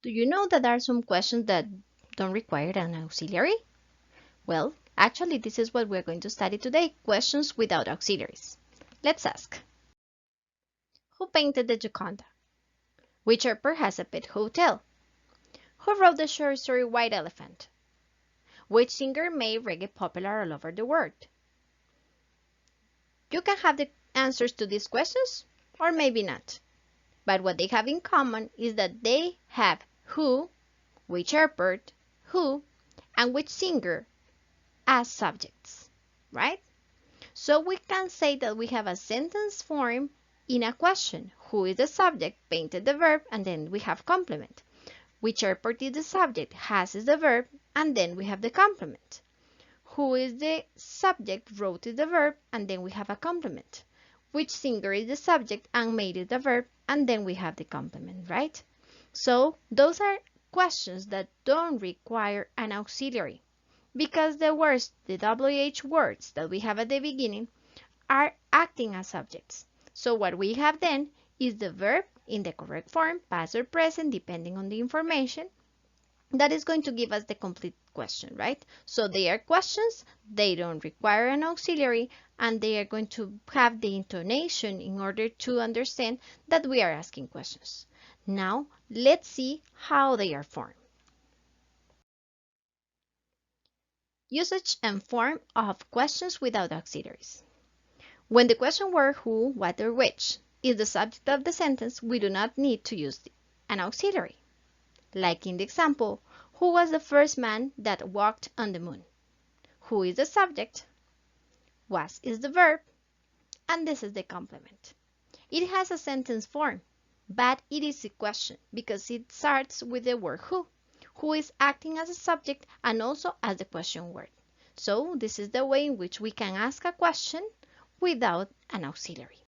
Do you know that there are some questions that don't require an auxiliary? Well, actually, this is what we're going to study today, questions without auxiliaries. Let's ask. Who painted the Gioconda? Which airport has a pet hotel? Who wrote the short story White Elephant? Which singer made reggae popular all over the world? You can have the answers to these questions, or maybe not. But what they have in common is that they have who, which airport, who, and which singer as subjects, right? So we can say that we have a sentence form in a question. Who is the subject? Painted the verb, and then we have complement. Which airport is the subject? Has is the verb, and then we have the complement. Who is the subject? Wrote is the verb, and then we have a complement. Which singer is the subject and made is the verb, and then we have the complement, right? So those are questions that don't require an auxiliary because the words, the WH words that we have at the beginning are acting as subjects. So what we have then is the verb in the correct form, past or present, depending on the information, that is going to give us the complete question, right? So they are questions, they don't require an auxiliary, and they are going to have the intonation in order to understand that we are asking questions. Now, let's see how they are formed. Usage and form of questions without auxiliaries. When the question word who, what, or which is the subject of the sentence, we do not need to use an auxiliary. Like in the example, who was the first man that walked on the moon? Who is the subject? Was is the verb, and this is the complement. It has a sentence form, but it is a question because it starts with the word who is acting as a subject and also as the question word. So this is the way in which we can ask a question without an auxiliary.